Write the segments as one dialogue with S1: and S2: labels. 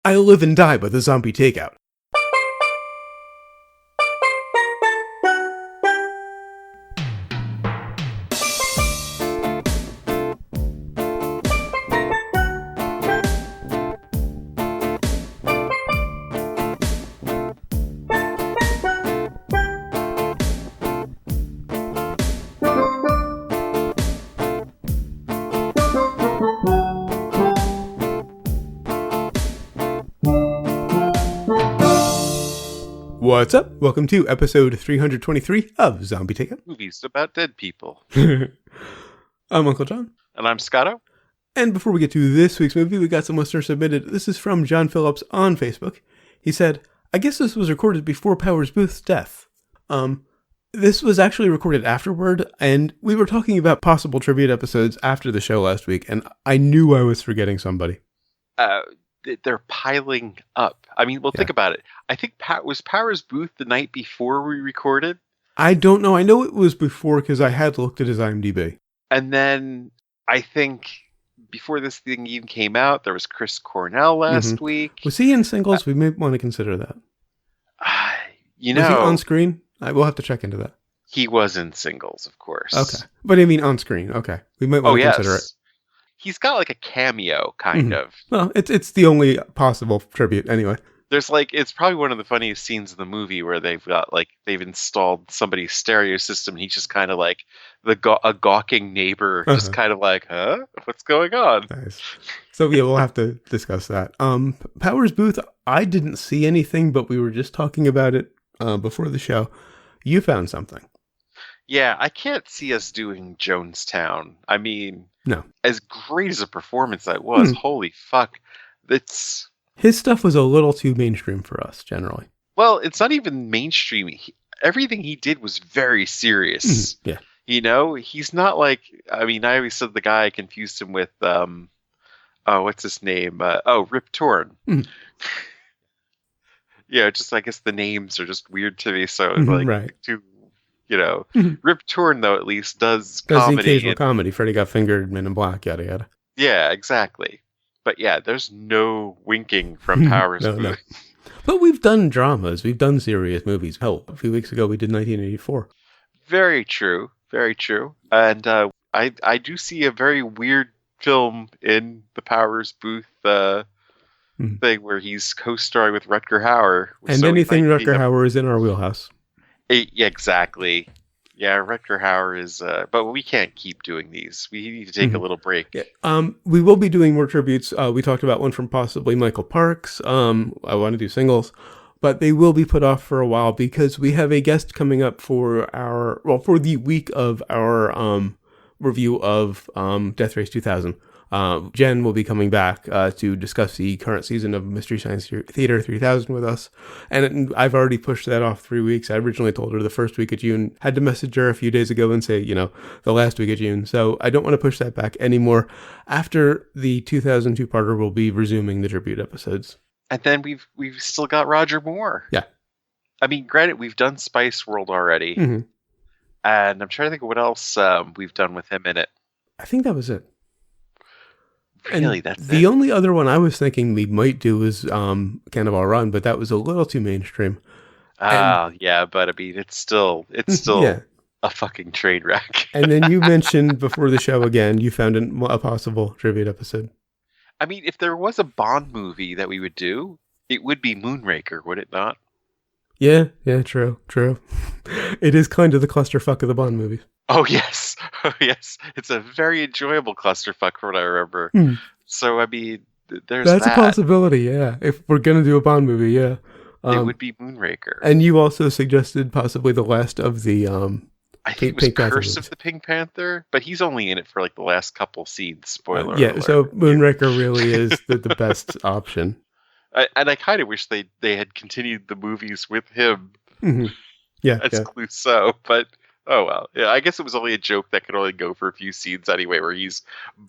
S1: I live and die by the zombie takeout. What's up? Welcome to episode 323 of Zombie Takeout.
S2: Movies about dead people.
S1: I'm Uncle John.
S2: And I'm Scotto.
S1: And before we get to this week's movie, we got some listeners submitted. This is from John Phillips on Facebook. He said, I guess this was recorded before Powers Booth's death. This was actually recorded afterward, and we were talking about possible tribute episodes after the show last week, and I knew I was forgetting somebody.
S2: They're piling up. I mean, well, think about it. I think was Powers Booth the night before we recorded?
S1: I don't know. I know it was before because I had looked at his IMDb.
S2: And then I think before this thing even came out, there was Chris Cornell last week.
S1: Was he in Singles? We may want to consider that.
S2: Was he
S1: on screen? We'll have to check into that.
S2: He was in Singles, of course.
S1: Okay. But I mean on screen. Okay. We might want to consider it.
S2: He's got like a cameo, kind of.
S1: Well, it's the only possible tribute anyway.
S2: There's it's probably one of the funniest scenes in the movie where they've installed somebody's stereo system. And he's just kind of like a gawking neighbor, just kind of like, huh? What's going on?
S1: Nice. So yeah, we'll have to discuss that. Powers Booth, I didn't see anything, but we were just talking about it before the show. You found something.
S2: Yeah, I can't see us doing Jonestown. I mean,
S1: no. As
S2: great as a performance that was, holy fuck.
S1: His stuff was a little too mainstream for us, generally.
S2: Well, it's not even mainstream. Everything he did was very serious.
S1: Yeah.
S2: You know, he's not like, I mean, I always said the guy, I confused him with, what's his name? Rip Torn. Yeah, just, I guess the names are just weird to me. So,
S1: right.
S2: Rip Torn, though, at least does comedy.
S1: The occasional comedy. Freddie Got Fingered, Men in Black, yada, yada.
S2: Yeah, exactly. But yeah, there's no winking from Powers Booth. No.
S1: But we've done dramas. We've done serious movies. Hell, a few weeks ago we did 1984.
S2: Very true. Very true. And I do see a very weird film in the Powers Booth thing where he's co-starring with Rutger Hauer.
S1: And anything Rutger Hauer is in our wheelhouse.
S2: Yeah, exactly. Yeah, Rutger Hauer is, but we can't keep doing these. We need to take a little break.
S1: Yeah. We will be doing more tributes. We talked about one from possibly Michael Parks. I want to do Singles, but they will be put off for a while because we have a guest coming up for the week of our review of Death Race 2000. Jen will be coming back to discuss the current season of Mystery Science Theater 3000 with us. And I've already pushed that off 3 weeks. I originally told her the first week of June. Had to message her a few days ago and say, the last week of June. So I don't want to push that back anymore. After the 2002 parter, we'll be resuming the tribute episodes.
S2: And then we've still got Roger Moore.
S1: Yeah.
S2: I mean, granted, we've done Spice World already. And I'm trying to think of what else we've done with him in it.
S1: I think that was it.
S2: Really,
S1: and
S2: that's
S1: the only other one I was thinking we might do is Cannonball Run, but that was a little too mainstream.
S2: Yeah, but I mean, it's still a fucking train wreck.
S1: And then you mentioned before the show again, you found a possible tribute episode.
S2: I mean, if there was a Bond movie that we would do, it would be Moonraker, would it not?
S1: Yeah, true. It is kind of the clusterfuck of the Bond movies.
S2: Oh, yes. It's a very enjoyable clusterfuck from what I remember. So, I mean,
S1: That's a possibility, yeah. If we're going to do a Bond movie, yeah.
S2: It would be Moonraker.
S1: And you also suggested possibly the last of the
S2: I think it was Curse of the Pink Panther, but he's only in it for like the last couple scenes, spoiler alert.
S1: So Moonraker really is the best option.
S2: And I kind of wish they had continued the movies with him as Clouseau, but oh well. Yeah, I guess it was only a joke that could only go for a few scenes anyway, where he's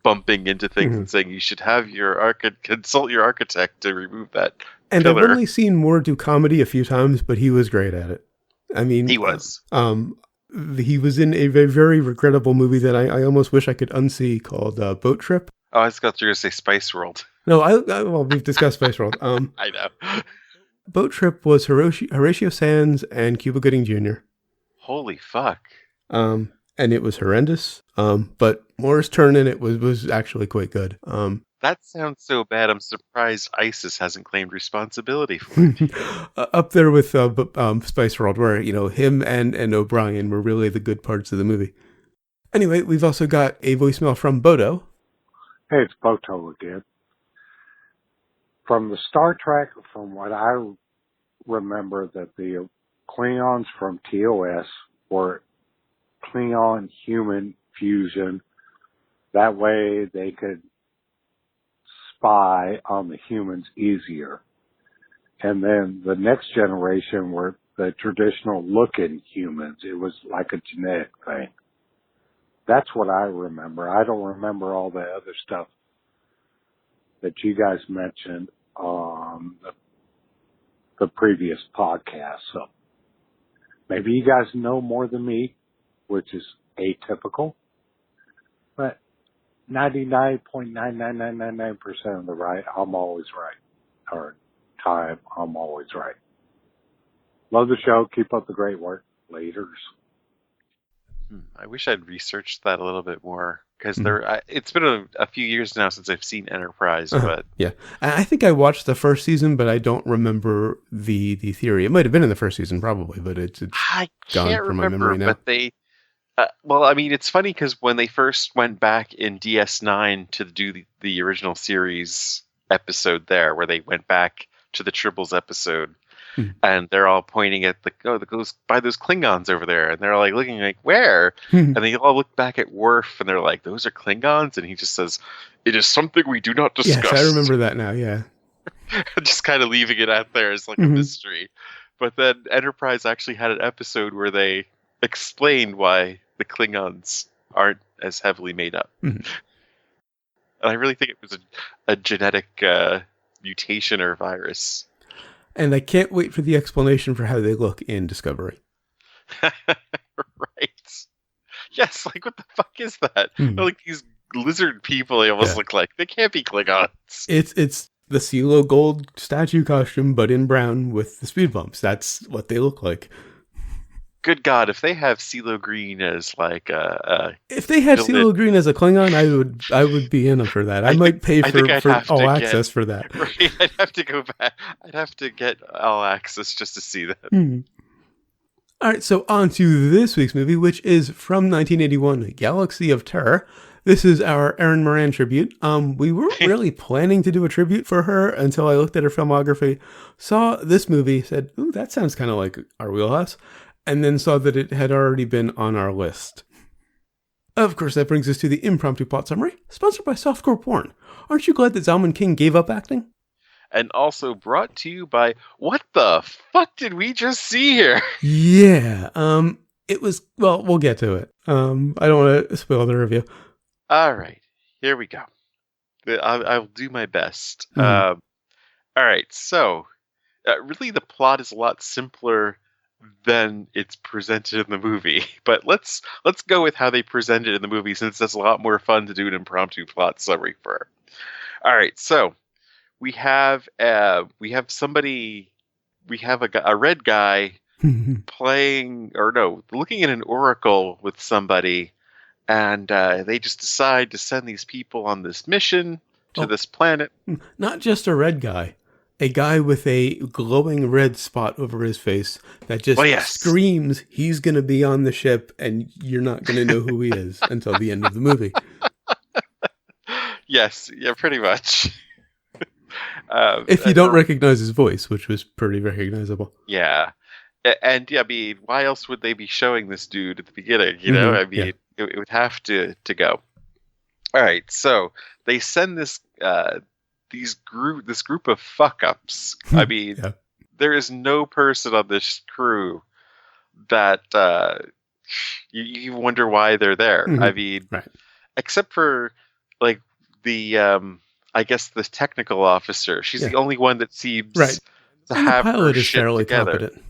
S2: bumping into things and saying you should have your consult your architect to remove that
S1: And
S2: pillar.
S1: I've only seen Moore do comedy a few times, but he was great at it. I mean,
S2: he was.
S1: He was in a very regrettable movie that I almost wish I could unsee called Boat Trip.
S2: Oh, I was going to say Spice World.
S1: No, well, we've discussed Spice World.
S2: I know.
S1: Boat Trip was Horatio Sands and Cuba Gooding Jr.
S2: Holy fuck.
S1: And it was horrendous. But Moore's turn in it was actually quite good.
S2: That sounds so bad. I'm surprised ISIS hasn't claimed responsibility for it.
S1: Up there with Spice World, where him and O'Brien were really the good parts of the movie. Anyway, we've also got a voicemail from Bodo.
S3: Hey, it's Boto again. From the Star Trek, from what I remember, that the Klingons from TOS were Klingon-human fusion. That way they could spy on the humans easier. And then the next generation were the traditional looking humans. It was like a genetic thing. That's what I remember. I don't remember all the other stuff that you guys mentioned on the previous podcast. So maybe you guys know more than me, which is atypical. But 99.99999% of the right, I'm always right. Or time, I'm always right. Love the show. Keep up the great work. Laters.
S2: I wish I'd researched that a little bit more, because it's been a few years now since I've seen Enterprise. But
S1: yeah, I think I watched the first season, but I don't remember the theory. It might have been in the first season, probably, but it's gone from my memory now.
S2: But they, well, I mean, it's funny because when they first went back in DS9 to do the original series episode there, where they went back to the Tribbles episode. And they're all pointing at those Klingons over there, and they're like looking like, where? And they all look back at Worf, and they're like, those are Klingons, and he just says, it is something we do not discuss.
S1: Yes, I remember that now. Yeah,
S2: just kind of leaving it out there as like a mystery. But then Enterprise actually had an episode where they explained why the Klingons aren't as heavily made up. And I really think it was a genetic mutation or virus.
S1: And I can't wait for the explanation for how they look in Discovery.
S2: Right. Yes, like what the fuck is that? They're like these lizard people they almost look like. They can't be Klingons.
S1: It's the CeeLo Gold statue costume, but in brown with the speed bumps. That's what they look like.
S2: Good God, if they have CeeLo Green as like
S1: if they had CeeLo Green as a Klingon, I would be in for that. I might pay for all access for that.
S2: Right, I'd have to go back. I'd have to get all access just to see that.
S1: All right, so on to this week's movie, which is from 1981, Galaxy of Terror. This is our Erin Moran tribute. We weren't really planning to do a tribute for her until I looked at her filmography, saw this movie, said, ooh, that sounds kind of like our wheelhouse, and then saw that it had already been on our list. Of course, that brings us to the impromptu plot summary, sponsored by Softcore Porn. Aren't you glad that Zalman King gave up acting?
S2: And also brought to you by, what the fuck did we just see here?
S1: Yeah, it was, well, we'll get to it. I don't want to spoil the review.
S2: All right, here we go. I'll do my best. All right, so really the plot is a lot simpler than it's presented in the movie, but let's go with how they present it in the movie, since that's a lot more fun to do an impromptu plot summary for. All right, so we have a red guy looking at an oracle with somebody, and they just decide to send these people on this mission to this planet.
S1: Not just a red guy. A guy with a glowing red spot over his face that just screams he's going to be on the ship, and you're not going to know who he is until the end of the movie.
S2: Yes, yeah, pretty much.
S1: If you don't recognize his voice, which was pretty recognizable.
S2: Yeah. And yeah, I mean, why else would they be showing this dude at the beginning? You know, I mean, it would have to go. All right, so they send this group of fuck ups. I mean, there is no person on this crew that you wonder why they're there. I mean, except for like the I guess the technical officer. She's the only one that seems to have
S1: the pilot
S2: her
S1: is
S2: shit
S1: fairly
S2: together.
S1: competent.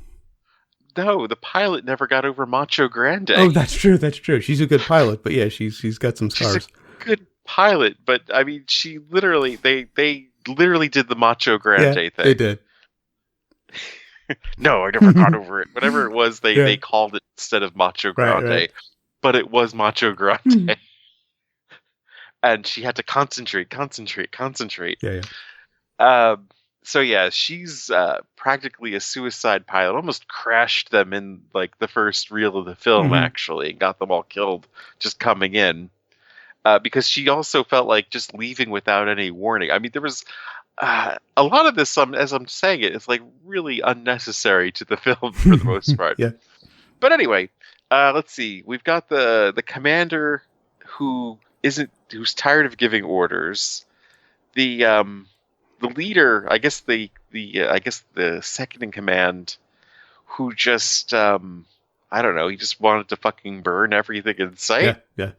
S2: No, the pilot never got over Macho Grande.
S1: Oh, that's true. She's a good pilot, but yeah, she's got some scars.
S2: She's a good pilot, but I mean, she literally, they literally did the Macho Grande thing.
S1: They did.
S2: No, I never got over it. Whatever it was, they called it instead of Macho Grande,
S1: right.
S2: But it was Macho Grande. And she had to concentrate.
S1: Yeah.
S2: So yeah, she's practically a suicide pilot. Almost crashed them in like the first reel of the film, actually. Got them all killed just coming in. Because she also felt like just leaving without any warning. I mean, there was a lot of this, as I'm saying it, it's like really unnecessary to the film for the most part.
S1: Yeah.
S2: But anyway, let's see. We've got the commander who's tired of giving orders. The leader, I guess the second in command, who just I don't know, he just wanted to fucking burn everything in sight.
S1: Yeah.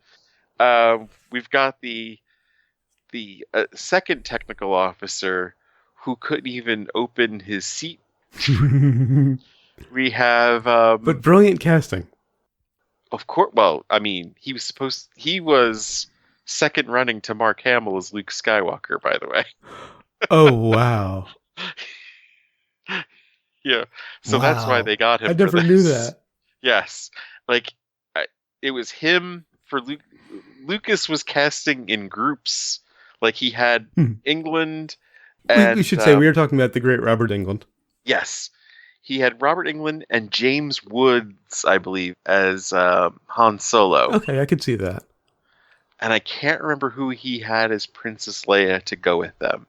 S2: We've got the second technical officer who couldn't even open his seat. We have
S1: but brilliant casting.
S2: Of course. Well, I mean, he was second running to Mark Hamill as Luke Skywalker, by the way.
S1: Oh, wow.
S2: Yeah. So that's why they got him.
S1: I never knew that.
S2: Yes. Like, it was him for Luke. Lucas was casting in groups. Like, he had England. And,
S1: we should say we were talking about the great Robert Englund.
S2: Yes. He had Robert Englund and James Woods, I believe, as Han Solo.
S1: Okay, I could see that.
S2: And I can't remember who he had as Princess Leia to go with them.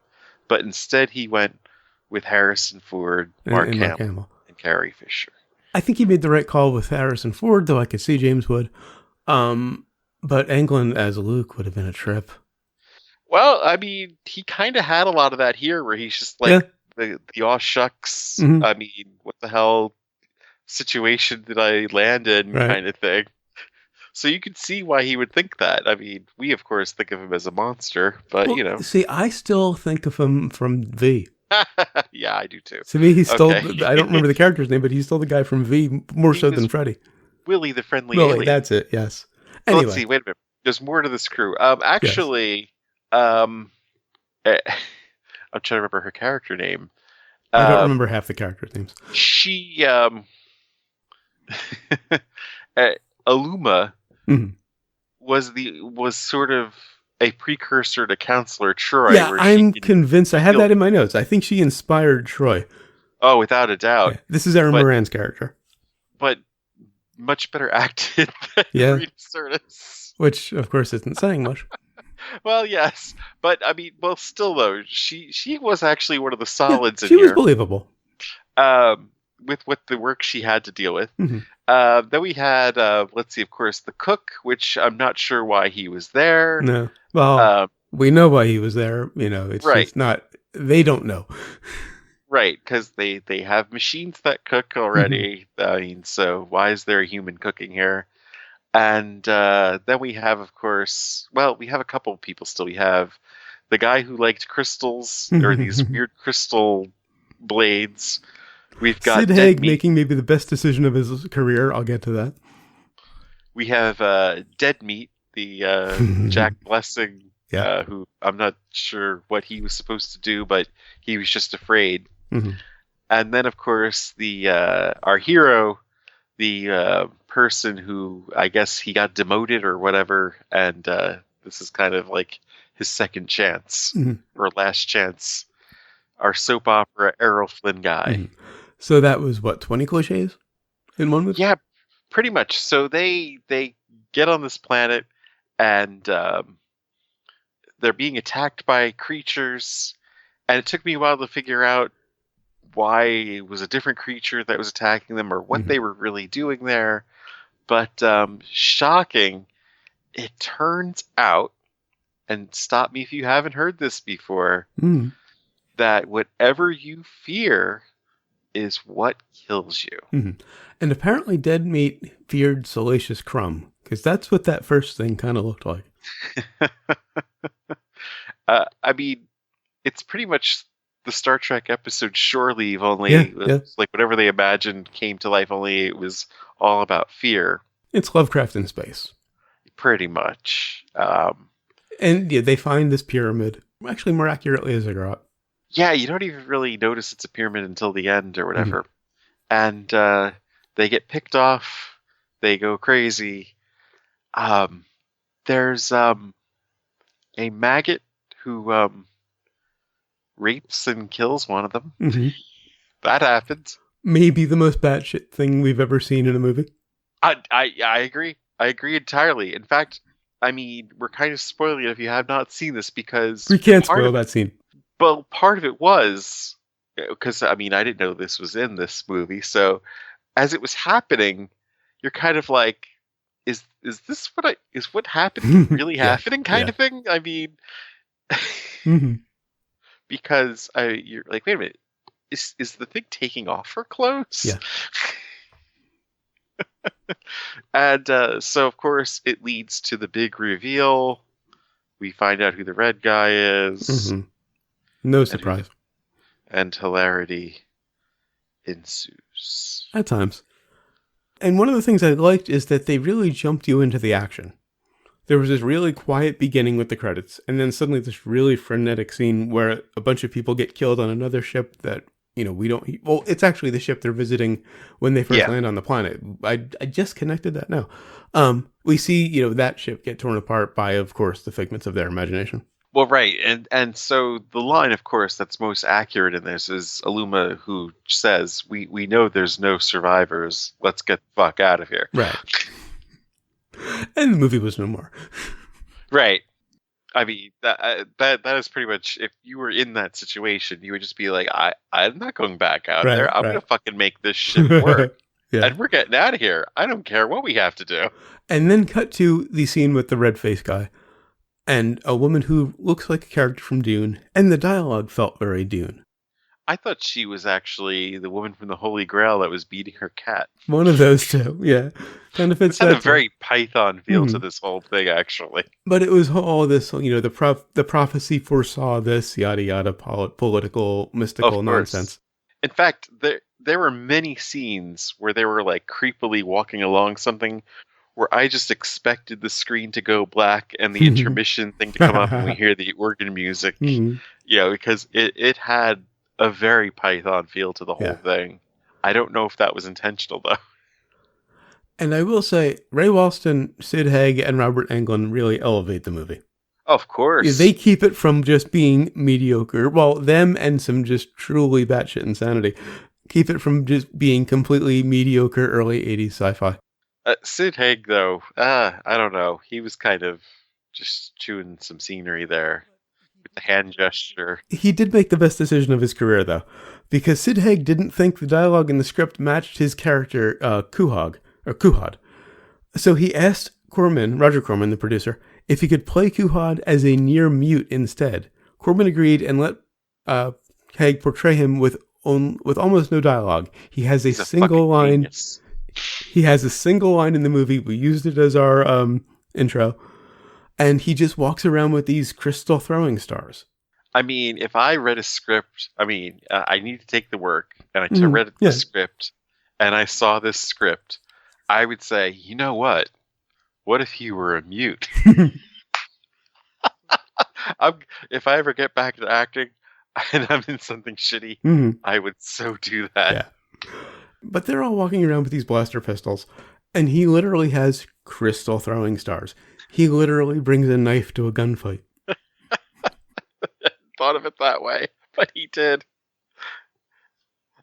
S2: But instead he went with Harrison Ford, Mark Hamill, and Carrie Fisher.
S1: I think he made the right call with Harrison Ford, though I could see James Wood. But Englund as Luke would have been a trip.
S2: Well, I mean, he kind of had a lot of that here, where he's just like, the aw shucks, I mean, what the hell situation did I land in kind of thing. So you could see why he would think that. I mean, we, of course, think of him as a monster, but, you know.
S1: See, I still think of him from V.
S2: Yeah, I do too.
S1: To me, he's still, I don't remember the character's name, but he's still the guy from V, more so than Freddy.
S2: Willie the Friendly Alien.
S1: That's it, yes.
S2: Anyway. So let's see, wait a minute. There's more to this crew. Actually, I'm trying to remember her character name.
S1: I don't remember half the characters' names.
S2: She, Aluma was sort of a precursor to Counselor Troy.
S1: Yeah, I'm convinced. I have that in my notes. I think she inspired Troy.
S2: Oh, without a doubt.
S1: Yeah, this is Erin Moran's character.
S2: But much better acted than Rita Sirtis.
S1: Which, of course, isn't saying much.
S2: Well, yes. But, I mean, still, though, she was actually one of the solids in
S1: here.
S2: She was
S1: believable.
S2: With what the work she had to deal with. Then we had, let's see, of course, the cook, which I'm not sure why he was there.
S1: No. Well, we know why he was there. You know, it's just not, they don't know.
S2: Right, because they have machines that cook already. I mean, so why is there a human cooking here? And then we have, of course, we have a couple of people still. We have the guy who liked crystals, or these weird crystal blades. We've got
S1: Sid Haig making maybe the best decision of his career. I'll get to that.
S2: We have Dead Meat, the Jack Blessing, who I'm not sure what he was supposed to do, but he was just afraid. And then, of course, the our hero, the person who I guess he got demoted or whatever, and this is kind of like his second chance or last chance. Our soap opera Errol Flynn guy.
S1: So that was what, 20 cliches in one movie?
S2: Yeah, pretty much. So they get on this planet and they're being attacked by creatures, and it took me a while to figure out why it was a different creature that was attacking them or what they were really doing there. But shocking, it turns out, and stop me if you haven't heard this before, that whatever you fear is what kills you.
S1: And apparently Dead Meat feared Salacious Crumb, because that's what that first thing kind of looked like.
S2: I mean, it's pretty much the Star Trek episode Shore Leave, only it's like whatever they imagined came to life, only it was all about fear.
S1: It's Lovecraft in space.
S2: Pretty much.
S1: And yeah, they find this pyramid, actually more accurately as a ziggurat.
S2: Yeah, you don't even really notice it's a pyramid until the end or whatever. And they get picked off. They go crazy. There's a maggot who rapes and kills one of them. That happens.
S1: Maybe the most batshit thing we've ever seen in a movie.
S2: I agree. I agree entirely. In fact, I mean, we're kind of spoiling it if you have not seen this because...
S1: We can't spoil that scene.
S2: Well, part of it was... Because, I mean, I didn't know this was in this movie, so as it was happening, you're kind of like, is this what happened really happening kind of thing? I mean... Because you're like, wait a minute, is the thing taking off her clothes?
S1: Yeah.
S2: And so, of course, it leads to the big reveal. We find out who the red guy is.
S1: No surprise.
S2: And hilarity ensues.
S1: At times. And one of the things I liked is that they really jumped you into the action. There was this really quiet beginning with the credits, and then suddenly this really frenetic scene where a bunch of people get killed on another ship that, you know, we don't... Well, it's actually the ship they're visiting when they first land on the planet. I just connected that now. We see, you know, that ship get torn apart by, of course, the figments of their imagination.
S2: Well, right. And so the line, of course, that's most accurate in this is Aluma, who says, we know there's no survivors. Let's get the fuck out of here.
S1: Right. And the movie was no more.
S2: Right. I mean, that is pretty much, if you were in that situation, you would just be like, I'm not going back out there. I'm going to fucking make this shit work. And we're getting out of here. I don't care what we have to do.
S1: And then cut to the scene with the red face guy and a woman who looks like a character from Dune. And the dialogue felt very Dune.
S2: I thought she was actually the woman from the Holy Grail that was beating her cat.
S1: One of those two, yeah. Kind of fits
S2: that. It had a very Python feel to this whole thing, actually.
S1: But it was all this, you know, the prophecy foresaw this, yada yada, political, mystical nonsense.
S2: In fact, there were many scenes where they were like creepily walking along something where I just expected the screen to go black and the intermission thing to come up and we hear the organ music. You know, because it had a very Python feel to the whole thing. I don't know if that was intentional, though.
S1: And I will say, Ray Walston, Sid Haig, and Robert Englund really elevate the movie.
S2: Of course.
S1: They keep it from just being mediocre. Well, them and some just truly batshit insanity. Keep it from just being completely mediocre early 80s sci-fi.
S2: Sid Haig, though, I don't know. He was kind of just chewing some scenery there with the hand gesture.
S1: He did make the best decision of his career, though, because Sid Haig didn't think the dialogue in the script matched his character, Kuhad. So he asked Roger Corman, the producer, if he could play Kuhad as a near mute instead. Corman agreed and let Haig portray him with almost no dialogue. He's a single line. Genius. He has a single line in the movie. We used it as our intro. And he just walks around with these crystal throwing stars.
S2: I mean, if I read a script, I need to take the work. And I read the script. And I saw this script. I would say, you know what? What if you were a mute? If I ever get back to acting and I'm in something shitty, I would so do that.
S1: Yeah. But they're all walking around with these blaster pistols, and he literally has crystal throwing stars. He literally brings a knife to a gunfight.
S2: Thought of it that way, but he did.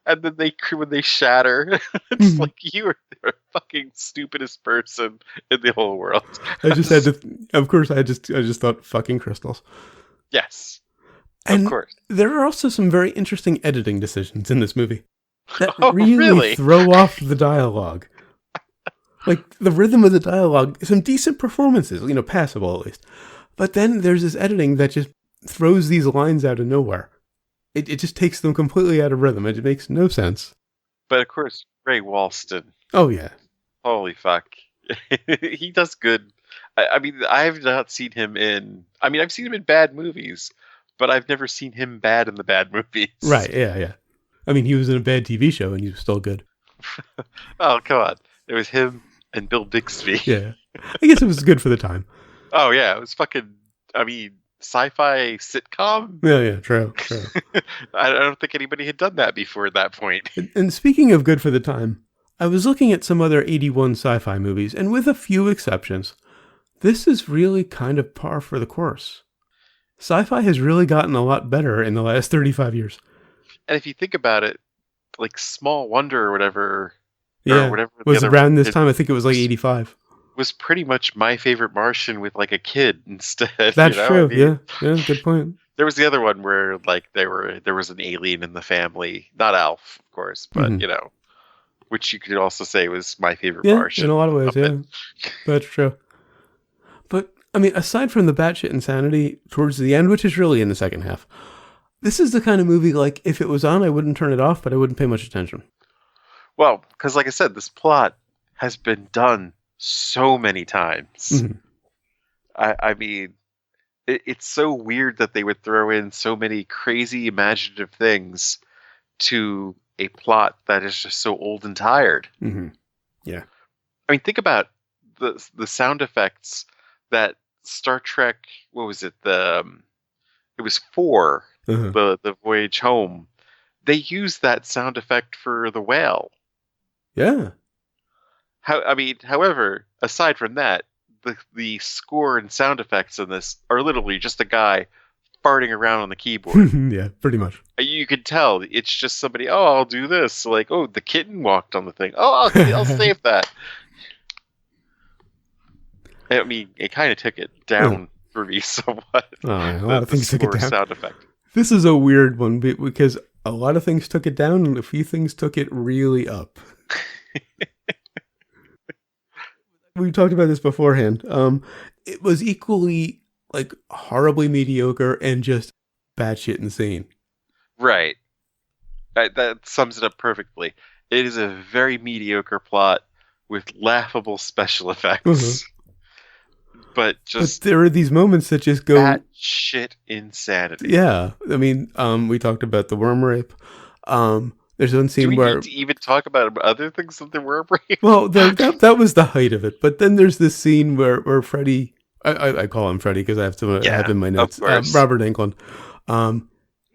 S2: And then when they shatter, it's like you're the fucking stupidest person in the whole world.
S1: I just had to. Of course, I just thought fucking crystals.
S2: Yes,
S1: and
S2: of course.
S1: There are also some very interesting editing decisions in this movie that really throw off the dialogue. Like the rhythm of the dialogue, some decent performances, you know, passable at least. But then there's this editing that just throws these lines out of nowhere. It just takes them completely out of rhythm. It makes no sense.
S2: But of course, Ray Walston.
S1: Oh, yeah.
S2: Holy fuck. He does good. I mean, I have not seen him in... I mean, I've seen him in bad movies, but I've never seen him bad in the bad movies.
S1: Right, yeah. I mean, he was in a bad TV show and he was still good.
S2: Oh, come on. It was him and Bill Bixby.
S1: Yeah. I guess it was good for the time.
S2: Oh, yeah. It was fucking I mean, sci-fi sitcom?
S1: Yeah, true.
S2: I don't think anybody had done that before at that point.
S1: And speaking of good for the time, I was looking at some other 81 sci-fi movies, and with a few exceptions, this is really kind of par for the course. Sci-fi has really gotten a lot better in the last 35 years.
S2: And if you think about it, like Small Wonder or whatever...
S1: Yeah,
S2: or whatever
S1: was around this time. I think it was like 85.
S2: Was pretty much My Favorite Martian with like a kid instead.
S1: That's true. I mean, yeah, good point.
S2: There was the other one where like there was an alien in the family, not Alf, of course, but which you could also say was My Favorite Martian.
S1: In a lot of ways, yeah. That's true. But I mean, aside from the batshit insanity towards the end, which is really in the second half, this is the kind of movie like if it was on, I wouldn't turn it off, but I wouldn't pay much attention.
S2: Well, because like I said, this plot has been done so many times. I mean, it's so weird that they would throw in so many crazy imaginative things to a plot that is just so old and tired.
S1: Yeah.
S2: I mean, think about the sound effects that Star Trek, what was it? It was 4, the Voyage Home. They used that sound effect for the whale.
S1: Yeah.
S2: However, aside from that, the score and sound effects in this are literally just a guy farting around on the keyboard.
S1: Yeah, pretty much.
S2: You can tell it's just somebody, I'll do this. Like, the kitten walked on the thing. I'll save that. I mean, it kind of took it down for me somewhat.
S1: A lot of things took it down.
S2: Sound effect.
S1: This is a weird one because a lot of things took it down and a few things took it really up. We talked about this beforehand. It was equally like horribly mediocre and just batshit insane.
S2: Right. That sums it up perfectly. It is a very mediocre plot with laughable special effects. But
S1: there are these moments that just go
S2: batshit insanity.
S1: Yeah. I mean, we talked about the worm rape. There's one scene where...
S2: need to even talk about other things than the worm rape?
S1: Well, that was the height of it. But then there's this scene where Freddy... I call him Freddy because I have to have in my notes. Robert Englund.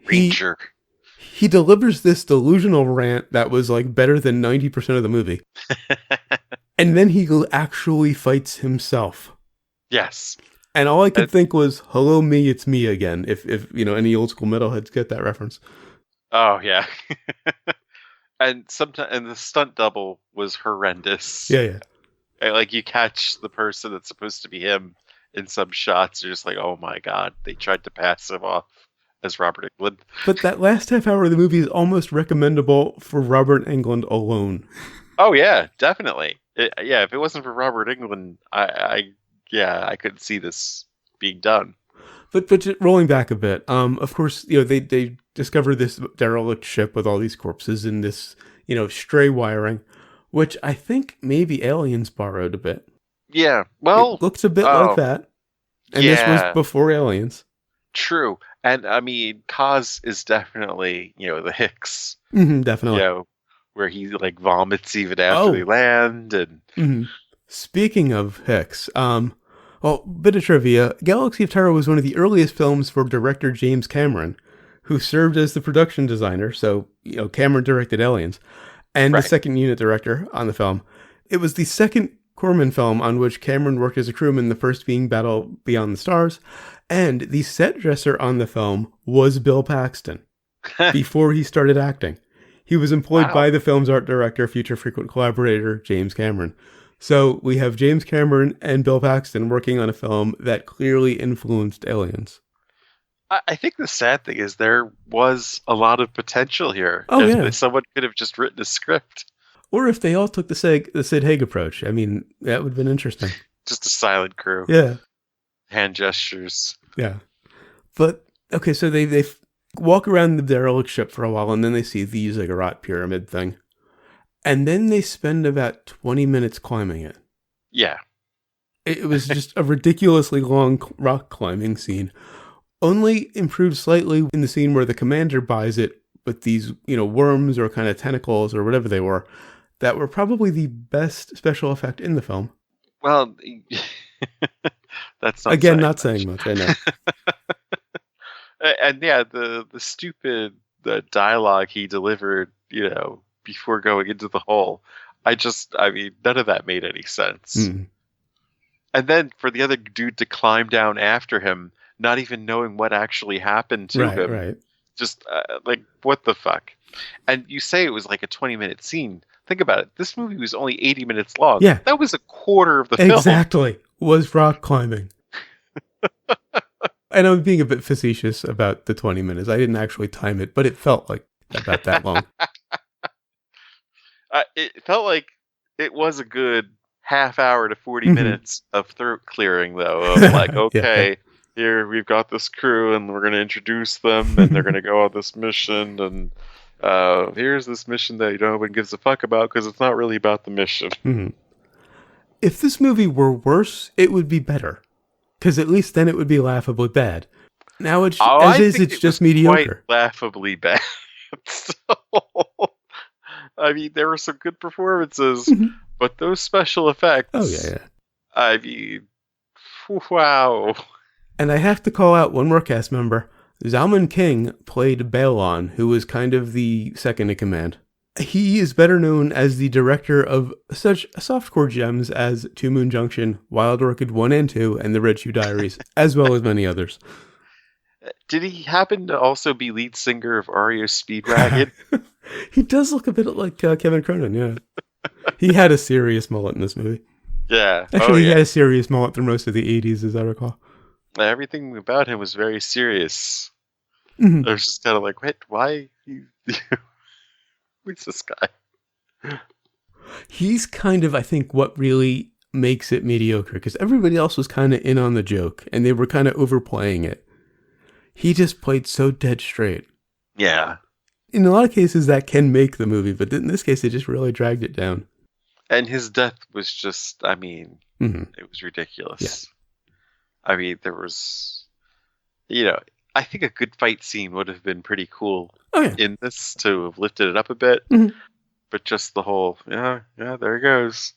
S2: Ranger.
S1: He delivers this delusional rant that was like better than 90% of the movie. And then he actually fights himself.
S2: Yes.
S1: And all I could think was, hello me, it's me again. If any old school metalheads get that reference.
S2: Oh yeah. And the stunt double was horrendous.
S1: Yeah.
S2: And, like, you catch the person that's supposed to be him in some shots, you're just like, oh my god, they tried to pass him off as Robert Englund.
S1: But that last half hour of the movie is almost recommendable for Robert Englund alone.
S2: Oh yeah, definitely. If it wasn't for Robert Englund, I couldn't see this being done.
S1: But rolling back a bit, of course, they discover this derelict ship with all these corpses and this, stray wiring, which I think maybe Aliens borrowed a bit.
S2: Yeah, well...
S1: It looks a bit like that. And this was before Aliens.
S2: True. And, I mean, Kaz is definitely, the Hicks.
S1: Definitely.
S2: Where he, like, vomits even after they land. And
S1: Speaking of Hicks, bit of trivia. Galaxy of Terror was one of the earliest films for director James Cameron, who served as the production designer. So, Cameron directed Aliens, and the second unit director on the film. It was the second Corman film on which Cameron worked as a crewman, the first being Battle Beyond the Stars. And the set dresser on the film was Bill Paxton before he started acting. He was employed by the film's art director, future frequent collaborator, James Cameron. So we have James Cameron and Bill Paxton working on a film that clearly influenced Aliens.
S2: I think the sad thing is there was a lot of potential here. Someone could have just written a script.
S1: Or if they all took the Sid Haig approach. I mean, that would have been interesting.
S2: Just a silent crew.
S1: Yeah.
S2: Hand gestures.
S1: Yeah. But, okay, so they walk around the derelict ship for a while, and then they see the ziggurat pyramid thing. And then they spend about 20 minutes climbing it.
S2: Yeah.
S1: It was just a ridiculously long rock climbing scene. Only improved slightly in the scene where the commander buys it with these, worms or kind of tentacles or whatever they were, that were probably the best special effect in the film.
S2: Well, That's not
S1: again not saying much. I know.
S2: And yeah, the stupid dialogue he delivered, before going into the hole. I mean, none of that made any sense.
S1: Mm.
S2: And then for the other dude to climb down after him, not even knowing what actually happened to him.
S1: Right.
S2: Just like, what the fuck? And you say it was like a 20-minute scene. Think about it. This movie was only 80 minutes long.
S1: Yeah.
S2: That was a quarter of the film.
S1: Exactly. Was rock climbing. And I'm being a bit facetious about the 20 minutes. I didn't actually time it, but it felt like about that long.
S2: It felt like it was a good half hour to 40 minutes of throat clearing, though. Of like, okay, here we've got this crew, and we're going to introduce them, and they're going to go on this mission, and here's this mission that nobody gives a fuck about because it's not really about the mission.
S1: Mm-hmm. If this movie were worse, it would be better. Because at least then it would be laughably bad. Now it's just mediocre.
S2: Quite laughably bad. So, I mean, there were some good performances, but those special effects.
S1: Oh yeah.
S2: I mean, wow.
S1: And I have to call out one more cast member. Zalman King played Balon, who was kind of the second in command. He is better known as the director of such softcore gems as Two Moon Junction, Wild Orchid 1 and 2, and The Red Shoe Diaries, as well as many others.
S2: Did he happen to also be lead singer of REO Speedwagon?
S1: He does look a bit like Kevin Cronin, yeah. He had a serious mullet in this movie.
S2: Yeah.
S1: Actually, he had a serious mullet through most of the 80s, as I recall.
S2: Everything about him was very serious.
S1: Mm-hmm.
S2: I was just kind of like, wait, why? Who's this guy?
S1: He's kind of, I think, what really makes it mediocre, because everybody else was kind of in on the joke, and they were kind of overplaying it. He just played so dead straight.
S2: Yeah.
S1: In a lot of cases, that can make the movie, but in this case, it just really dragged it down.
S2: And his death was just, I mean, It was ridiculous. Yeah. I mean, there was, I think a good fight scene would have been pretty cool in this to have lifted it up a bit. Mm-hmm. But just the whole, there he goes.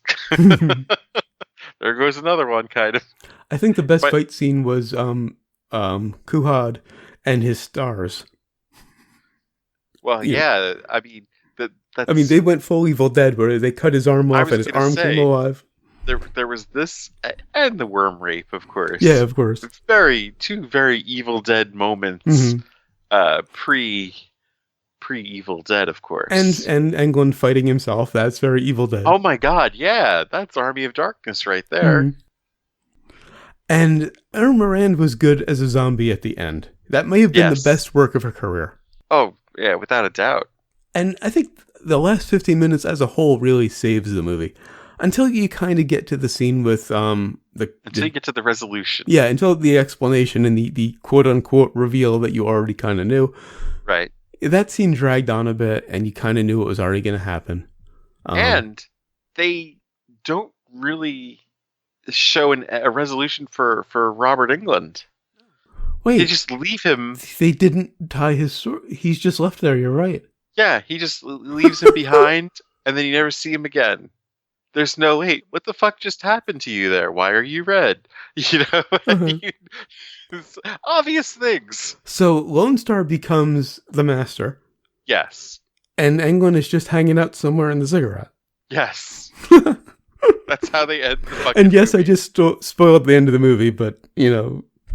S2: There goes another one, kind of.
S1: I think the best fight scene was Kuhad and his stars.
S2: Well, yeah, I mean,
S1: they went full Evil Dead, where they cut his arm off and his arm came alive.
S2: There was this, and the worm rape, of course.
S1: Yeah, of course.
S2: It's two very Evil Dead moments, pre Evil Dead, of course.
S1: And Englund fighting himself, that's very Evil Dead.
S2: Oh my god, yeah, that's Army of Darkness right there.
S1: Mm-hmm. And Erin Moran was good as a zombie at the end. That may have been the best work of her career.
S2: Oh, yeah, without a doubt.
S1: And I think the last 15 minutes as a whole really saves the movie. Until you kind of get to the scene with
S2: Until you get to the resolution.
S1: Yeah, until the explanation and the quote-unquote reveal that you already kind of knew.
S2: Right.
S1: That scene dragged on a bit, and you kind of knew it was already going to happen.
S2: And they don't really show a resolution for Robert Englund.
S1: Wait.
S2: They just leave him.
S1: They didn't tie his sword. He's just left there, you're right.
S2: Yeah, he just leaves him behind, and then you never see him again. There's no, wait, what the fuck just happened to you there? Why are you red? Obvious things.
S1: So Lone Star becomes the master.
S2: Yes.
S1: And Englund is just hanging out somewhere in the cigarette.
S2: Yes. That's how they end the fucking
S1: And yes,
S2: movie.
S1: I just spoiled the end of the movie, but,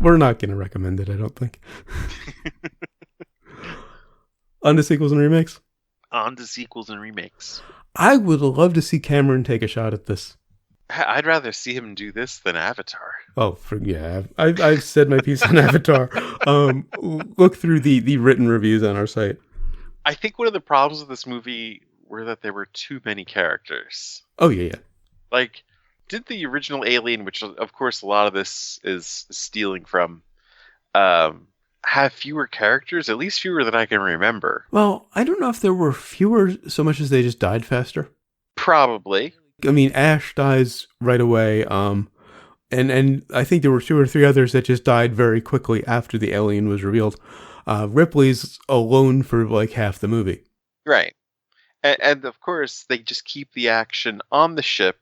S1: we're not going to recommend it, I don't think. On to sequels and remakes?
S2: On to sequels and remakes.
S1: I would love to see Cameron take a shot at this.
S2: I'd rather see him do this than Avatar.
S1: Oh, I've said my piece on Avatar. Look through the written reviews on our site.
S2: I think one of the problems with this movie were that there were too many characters.
S1: Oh, yeah.
S2: Like, did the original Alien, which of course a lot of this is stealing from, have fewer characters? At least fewer than I can remember.
S1: Well, I don't know if there were fewer so much as they just died faster.
S2: Probably.
S1: I mean, Ash dies right away, and I think there were 2 or 3 others that just died very quickly after the alien was revealed. Ripley's alone for like half the movie.
S2: Right. And of course, they just keep the action on the ship,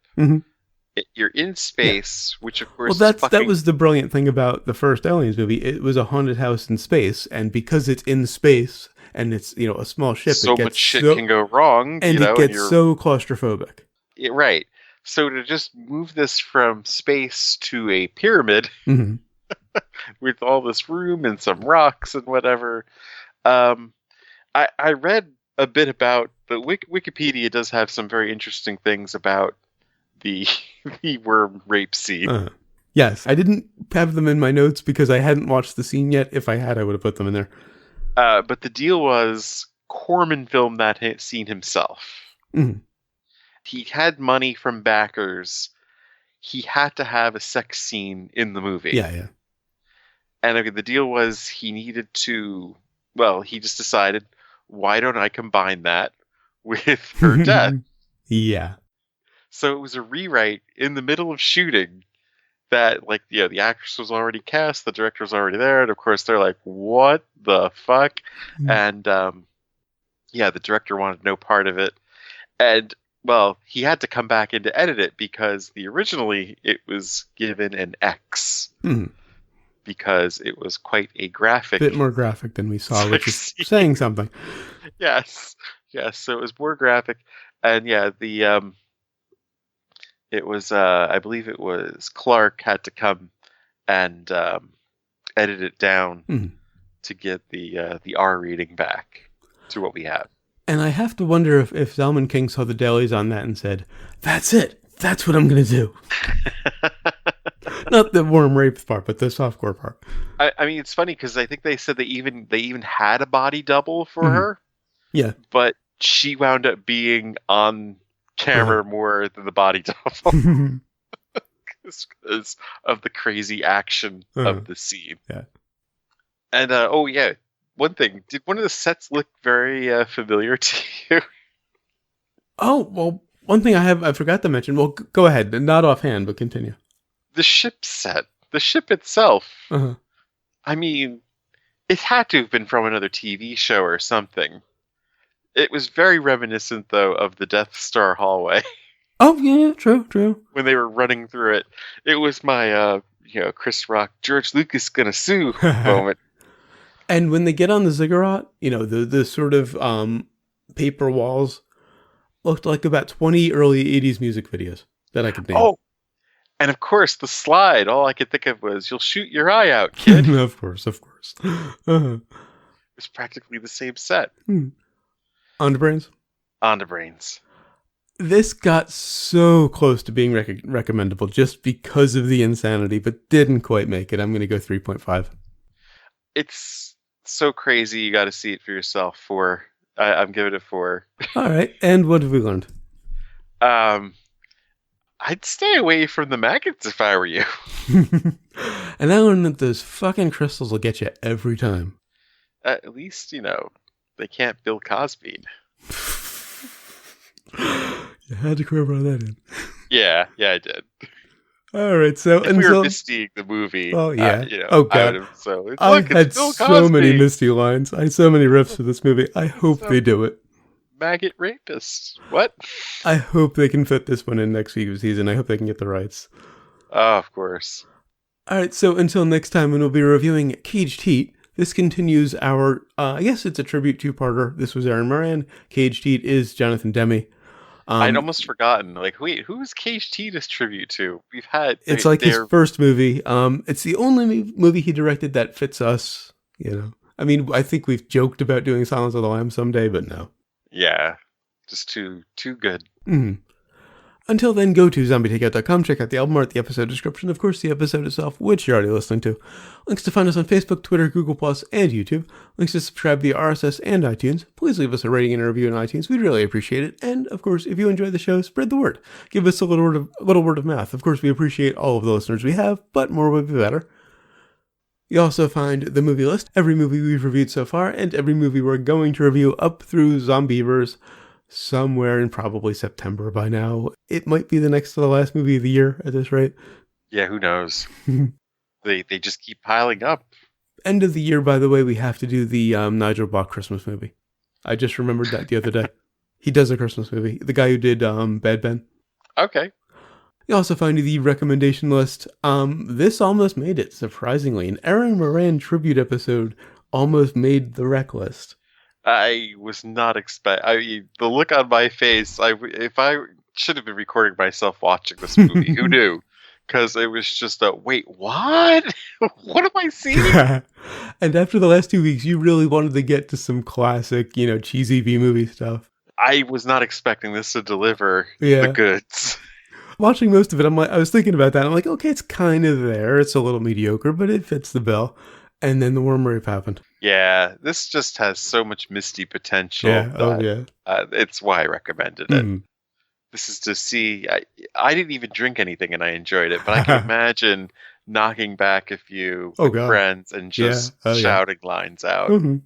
S2: You're in space, which of course
S1: that was the brilliant thing about the first Aliens movie. It was a haunted house in space, and because it's in space and it's a small ship,
S2: so much shit can go wrong,
S1: and it gets so claustrophobic.
S2: Right. So to just move this from space to a pyramid with all this room and some rocks and whatever, I read a bit about the Wikipedia does have some very interesting things about the worm rape scene.
S1: Yes, I didn't have them in my notes because I hadn't watched the scene yet. If I had, I would have put them in there.
S2: But the deal was Corman filmed that scene himself.
S1: Mm-hmm.
S2: He had money from backers. He had to have a sex scene in the movie.
S1: Yeah.
S2: And the deal was he needed to... Well, he just decided, why don't I combine that with her death?
S1: Yeah.
S2: So it was a rewrite in the middle of shooting that, the actress was already cast, the director was already there, and of course they're like, what the fuck? And, the director wanted no part of it. And, well, he had to come back in to edit it because originally it was given an X. Because it was quite a graphic.
S1: Bit more graphic than we saw, which is saying something.
S2: Yes, so it was more graphic. And, it was, I believe it was Clark had to come and edit it down to get the R rating back to what we have.
S1: And I have to wonder if Zalman King saw the dailies on that and said, "That's it. That's what I'm going to do." Not the worm rape part, but the softcore part.
S2: I mean, it's funny because I think they said they even had a body double for her.
S1: Yeah,
S2: but she wound up being on camera more than the body double because of the crazy action of the scene.
S1: Yeah.
S2: And one thing, did one of the sets look very familiar to you?
S1: Oh, well, one thing I forgot to mention. Well, go ahead, not offhand, but continue.
S2: The ship set, the ship itself. I mean, it had to have been from another TV show or something. It was very reminiscent, though, of the Death Star hallway.
S1: Oh, yeah, true.
S2: When they were running through it. It was my, Chris Rock, George Lucas gonna sue moment.
S1: And when they get on the ziggurat, the sort of paper walls looked like about 20 early 80s music videos that I could name.
S2: Oh, and of course, the slide, all I could think of was, you'll shoot your eye out, kid.
S1: Of course.
S2: It was practically the same set.
S1: On to Brains?
S2: On to Brains.
S1: This got so close to being recommendable just because of the insanity, but didn't quite make it. I'm going to go 3.5.
S2: It's so crazy, you got to see it for yourself. I'm giving it 4.
S1: All right, and what have we learned?
S2: I'd stay away from the maggots if I were you.
S1: And I learned that those fucking crystals will get you every time.
S2: At least, they can't Bill Cosby.
S1: You had to crowbar that in.
S2: Yeah, I did.
S1: All right, so
S2: if we were mistying the movie.
S1: Oh yeah. Oh god. I had so many misty lines. I had so many riffs for this movie. I hope they do it.
S2: Maggot rapists. What?
S1: I hope they can fit this one in next week's season. I hope they can get the rights.
S2: Oh, of course.
S1: All right, so until next time when we'll be reviewing Caged Heat, this continues our, I guess it's a tribute two-parter. This was Erin Moran. Caged Heat is Jonathan Demme.
S2: I'd almost forgotten. Wait, who is Caged Heat a tribute to? We've had...
S1: It's his first movie. It's the only movie he directed that fits us, I mean, I think we've joked about doing Silence of the Lambs someday, but no.
S2: Yeah, just too good.
S1: Until then, go to zombietakeout.com, check out the album art, the episode description, of course, the episode itself, which you're already listening to. Links to find us on Facebook, Twitter, Google+, and YouTube. Links to subscribe via RSS and iTunes. Please leave us a rating and a review on iTunes. We'd really appreciate it. And, of course, if you enjoy the show, spread the word. Give us a little word of mouth. Of course, we appreciate all of the listeners we have, but more would be better. You also find the movie list, every movie we've reviewed so far, and every movie we're going to review up through Zombievers somewhere in probably September by now. It might be the next to the last movie of the year at this rate.
S2: Yeah, who knows? They just keep piling up.
S1: End of the year, by the way, we have to do the Nigel Bach Christmas movie. I just remembered that the other day. He does a Christmas movie. The guy who did Bad Ben.
S2: Okay.
S1: You also find the recommendation list. This almost made it, surprisingly. An Erin Moran tribute episode almost made the rec list.
S2: I was not the look on my face. If I should have been recording myself watching this movie. Who knew? Because it was just wait, what? What am I seeing?
S1: And after the last 2 weeks, you really wanted to get to some classic, cheesy B-movie stuff.
S2: I was not expecting this to deliver the goods.
S1: Watching most of it, I was thinking about that. I'm like, okay, it's kind of there. It's a little mediocre, but it fits the bill. And then the worm rape happened.
S2: Yeah, this just has so much misty potential. Yeah, it's why I recommended it. This is to see. I didn't even drink anything, and I enjoyed it. But I can imagine knocking back a few friends and just shouting lines out.
S1: Mm-hmm.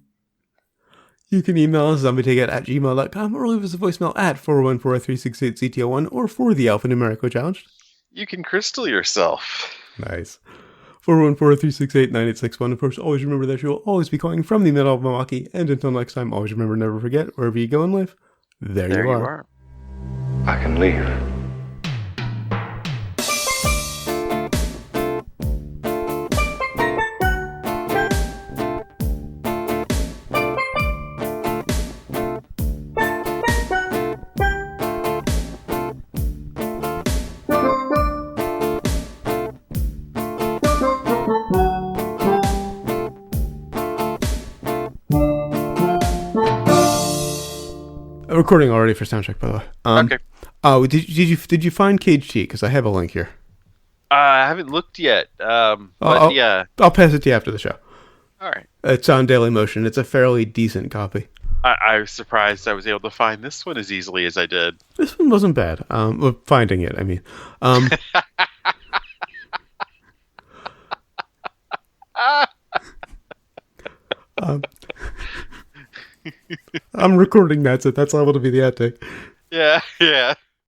S1: You can email us zombietakeout@gmail.com or leave us a voicemail at 414-368-CTO1 or for the Alphanumeric Challenge.
S2: You can crystal yourself.
S1: Nice. 414-368-9861. Of course, always remember that you'll always be calling from the middle of Milwaukee. And until next time, always remember, never forget, wherever you go in life, there you are.
S3: I can leave.
S1: Recording already for soundcheck, by the way.
S2: Okay.
S1: Oh, did you find Cage T? Because I have a link here.
S2: I haven't looked yet.
S1: Yeah, I'll pass it to you after the show.
S2: All right.
S1: It's on Daily Motion. It's a fairly decent copy.
S2: I was surprised I was able to find this one as easily as I did.
S1: This one wasn't bad. Finding it, I mean. I'm recording that, so that's liable to be the outtake.
S2: Yeah.